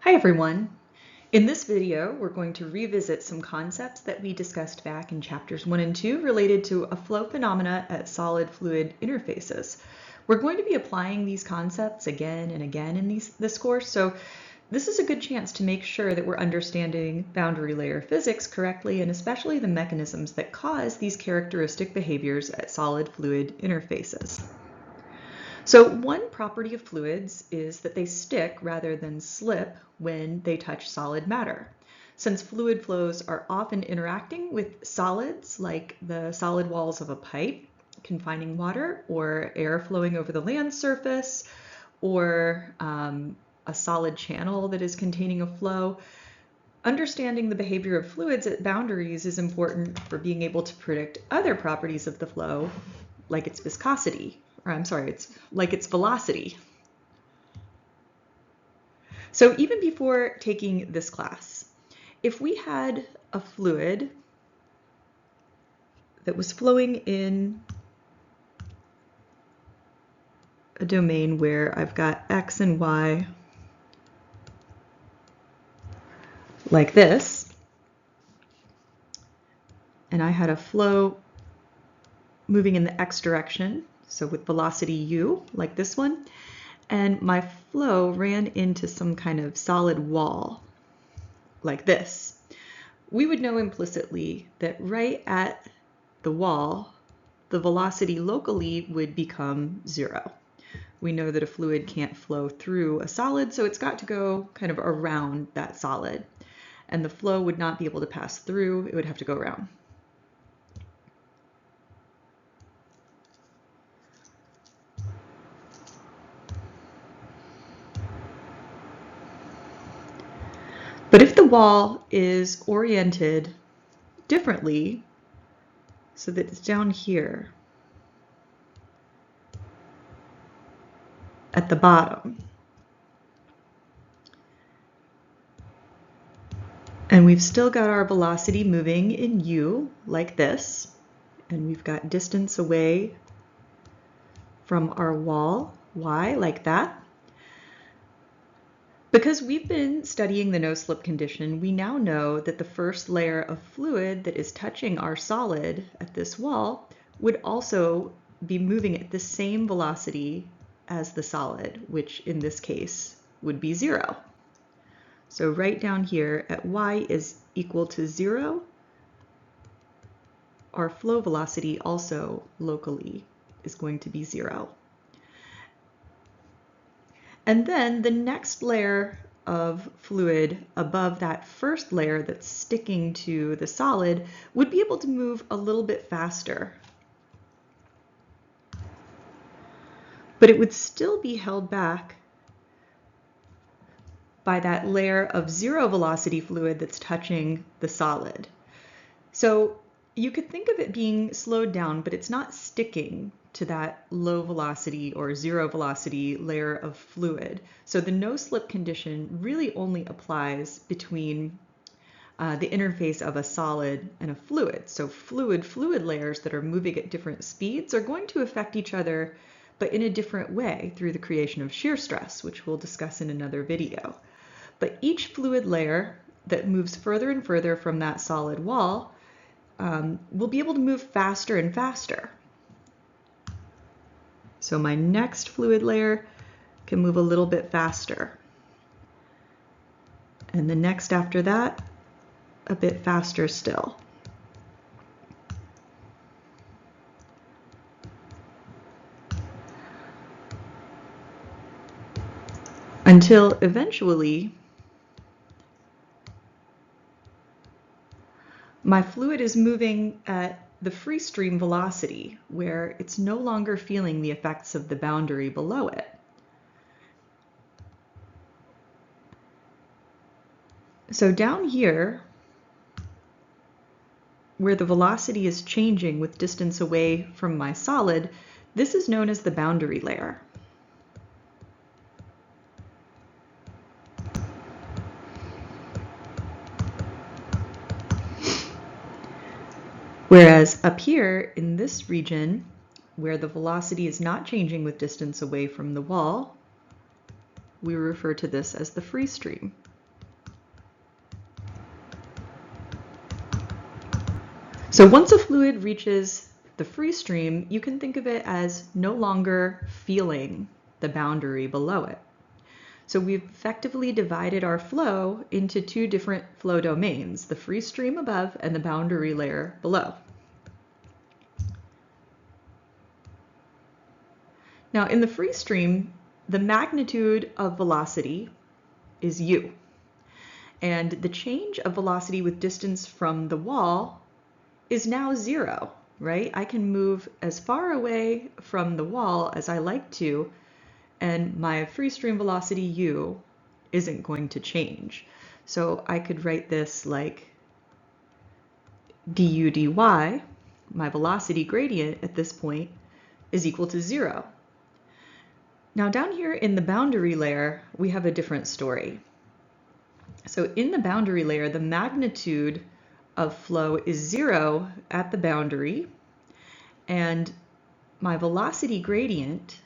Hi everyone! In this video, we're going to revisit some concepts that we discussed back in chapters 1 and 2 related to a flow phenomena at solid-fluid interfaces. We're going to be applying these concepts again and again in this course, so this is a good chance to make sure that we're understanding boundary layer physics correctly, and especially the mechanisms that cause these characteristic behaviors at solid-fluid interfaces. So one property of fluids is that they stick rather than slip when they touch solid matter. Since fluid flows are often interacting with solids like the solid walls of a pipe confining water, or air flowing over the land surface, or a solid channel that is containing a flow, understanding the behavior of fluids at boundaries is important for being able to predict other properties of the flow, like its viscosity. It's like its velocity. So even before taking this class, if we had a fluid that was flowing in a domain where I've got X and Y like this, and I had a flow moving in the X direction, so with velocity U, like this one, and my flow ran into some kind of solid wall, like this, we would know implicitly that right at the wall, the velocity locally would become 0. We know that a fluid can't flow through a solid, so it's got to go kind of around that solid, and the flow would not be able to pass through, it would have to go around. But if the wall is oriented differently, so that it's down here at the bottom, and we've still got our velocity moving in U like this, and we've got distance away from our wall, Y, like that. Because we've been studying the no-slip condition, we now know that the first layer of fluid that is touching our solid at this wall would also be moving at the same velocity as the solid, which in this case would be 0. So right down here at Y is equal to 0, our flow velocity also locally is going to be 0. And then the next layer of fluid above that first layer that's sticking to the solid would be able to move a little bit faster. But it would still be held back by that layer of 0 velocity fluid that's touching the solid. So you could think of it being slowed down, but it's not sticking to that low velocity or 0 velocity layer of fluid. So the no-slip condition really only applies between the interface of a solid and a fluid. So fluid-fluid layers that are moving at different speeds are going to affect each other, but in a different way through the creation of shear stress, which we'll discuss in another video. But each fluid layer that moves further and further from that solid wall will be able to move faster and faster. So my next fluid layer can move a little bit faster. And the next after that, a bit faster still. Until eventually, my fluid is moving at the free stream velocity, where it's no longer feeling the effects of the boundary below it. So down here, where the velocity is changing with distance away from my solid, this is known as the boundary layer. Whereas up here in this region, where the velocity is not changing with distance away from the wall, we refer to this as the free stream. So once a fluid reaches the free stream, you can think of it as no longer feeling the boundary below it. So we've effectively divided our flow into two different flow domains, the free stream above and the boundary layer below. Now in the free stream, the magnitude of velocity is u. And the change of velocity with distance from the wall is now 0, right? I can move as far away from the wall as I like to, and my free stream velocity u isn't going to change. So I could write this like du dy, my velocity gradient at this point, is equal to 0. Now down here in the boundary layer, we have a different story. So in the boundary layer, the magnitude of flow is 0 at the boundary, and my velocity gradient,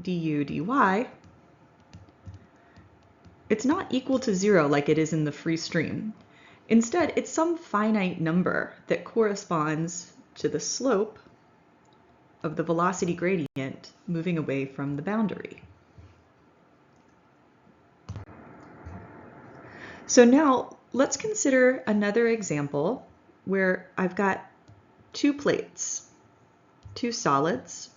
du dy, it's not equal to 0 like it is in the free stream. Instead, it's some finite number that corresponds to the slope of the velocity gradient moving away from the boundary. So now let's consider another example where I've got two plates, two solids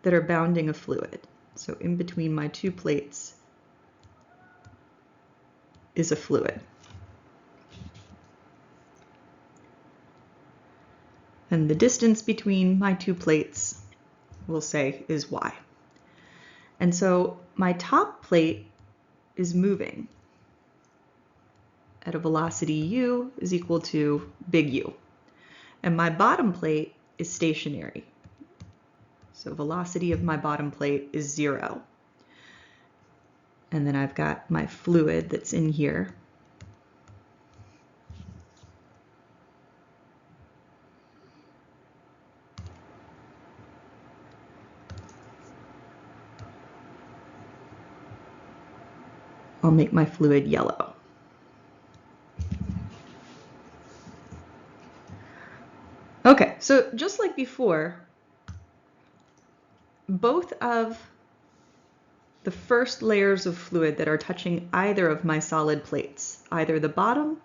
that are bounding a fluid. So in between my two plates is a fluid. And the distance between my two plates, we'll say, is y. And so my top plate is moving at a velocity u is equal to big U. And my bottom plate is stationary. So velocity of my bottom plate is 0. And then I've got my fluid that's in here. I'll make my fluid yellow. Okay, so just like before, both of the first layers of fluid that are touching either of my solid plates, either the bottom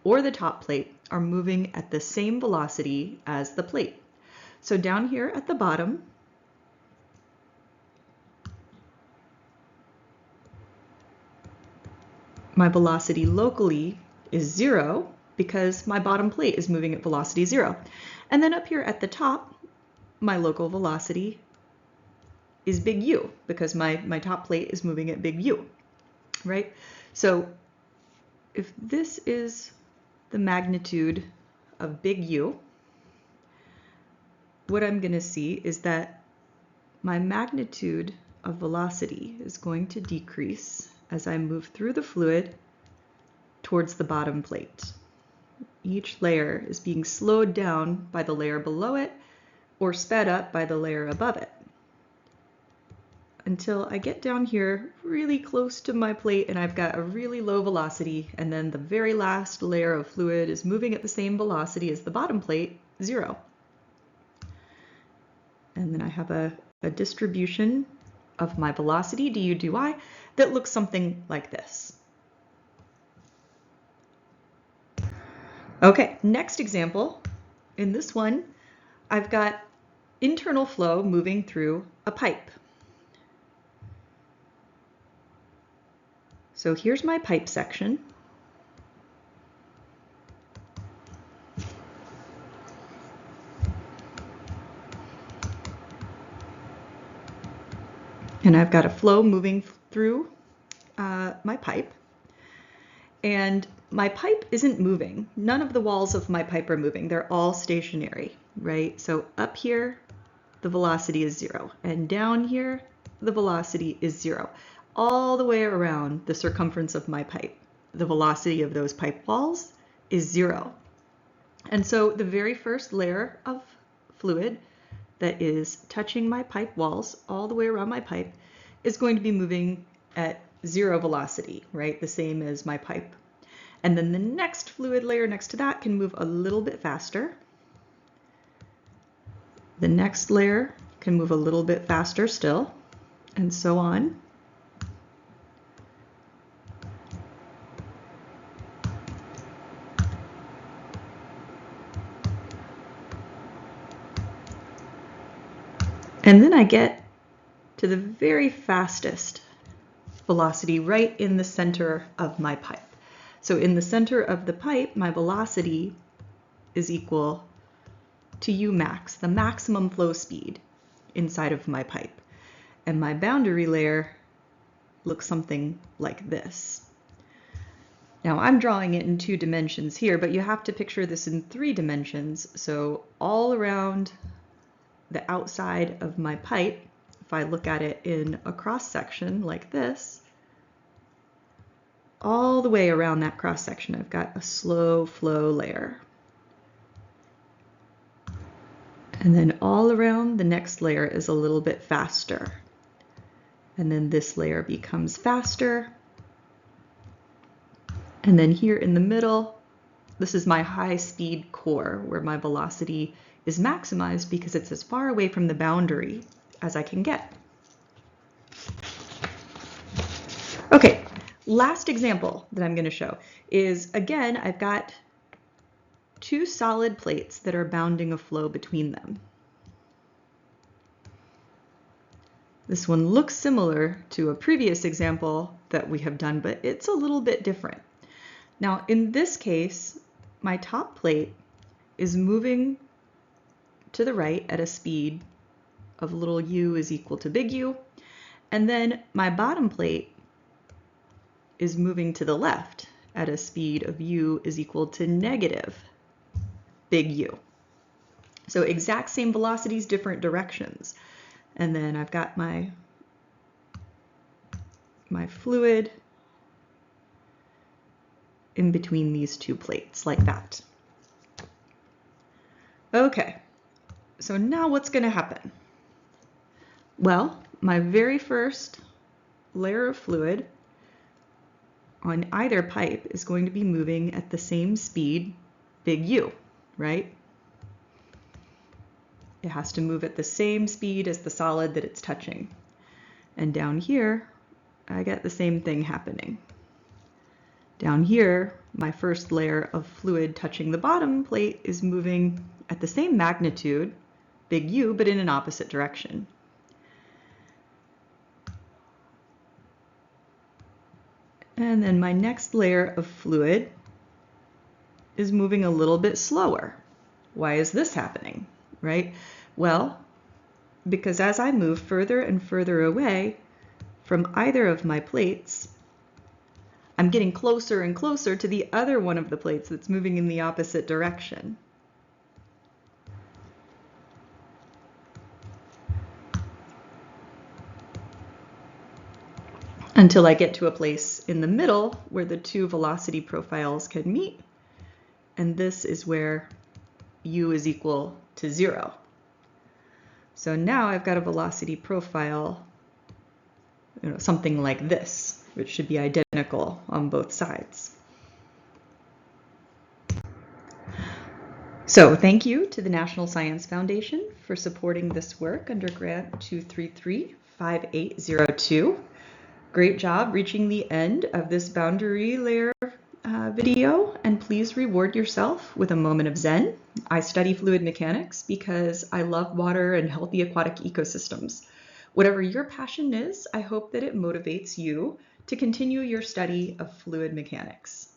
or the top plate, are moving at the same velocity as the plate. So down here at the bottom, my velocity locally is 0 because my bottom plate is moving at velocity 0. And then up here at the top, my local velocity is big U because my top plate is moving at big U, right? So if this is the magnitude of big U, what I'm going to see is that my magnitude of velocity is going to decrease as I move through the fluid towards the bottom plate. Each layer is being slowed down by the layer below it or sped up by the layer above it, until I get down here really close to my plate and I've got a really low velocity, and then the very last layer of fluid is moving at the same velocity as the bottom plate, 0. And then I have a distribution of my velocity, du dy, that looks something like this. Okay, next example. In this one, I've got internal flow moving through a pipe. So here's my pipe section. And I've got a flow moving through my pipe. And my pipe isn't moving. None of the walls of my pipe are moving. They're all stationary, right? So up here, the velocity is 0. And down here, the velocity is 0. All the way around the circumference of my pipe, the velocity of those pipe walls is 0. And so the very first layer of fluid that is touching my pipe walls all the way around my pipe is going to be moving at 0 velocity, right? The same as my pipe. And then the next fluid layer next to that can move a little bit faster. The next layer can move a little bit faster still, and so on. And then I get to the very fastest velocity right in the center of my pipe. So in the center of the pipe, my velocity is equal to U max, the maximum flow speed inside of my pipe. And my boundary layer looks something like this. Now I'm drawing it in 2 dimensions here, but you have to picture this in 3 dimensions. So all around the outside of my pipe, if I look at it in a cross section like this, all the way around that cross section, I've got a slow flow layer. And then all around the next layer is a little bit faster. And then this layer becomes faster. And then here in the middle, this is my high speed core where my velocity is maximized because it's as far away from the boundary as I can get. Okay, last example that I'm going to show is, again, I've got 2 solid plates that are bounding a flow between them. This one looks similar to a previous example that we have done, but it's a little bit different. Now, in this case, my top plate is moving to the right at a speed of little u is equal to big U, and then my bottom plate is moving to the left at a speed of u is equal to negative big U. So exact same velocities, different directions. And then I've got my fluid in between these 2 plates like that. Okay, so now what's going to happen? Well, my very first layer of fluid on either pipe is going to be moving at the same speed, big U, right? It has to move at the same speed as the solid that it's touching. And down here, I get the same thing happening. Down here, my first layer of fluid touching the bottom plate is moving at the same magnitude, big U, but in an opposite direction. And then my next layer of fluid is moving a little bit slower. Why is this happening, right? Well, because as I move further and further away from either of my plates, I'm getting closer and closer to the other one of the plates that's moving in the opposite direction. Until I get to a place in the middle where the 2 velocity profiles can meet, and this is where U is equal to 0. So now I've got a velocity profile, something like this, which should be identical on both sides. So thank you to the National Science Foundation for supporting this work under Grant 233-5802. Great job reaching the end of this boundary layer video, and please reward yourself with a moment of Zen. I study fluid mechanics because I love water and healthy aquatic ecosystems. Whatever your passion is, I hope that it motivates you to continue your study of fluid mechanics.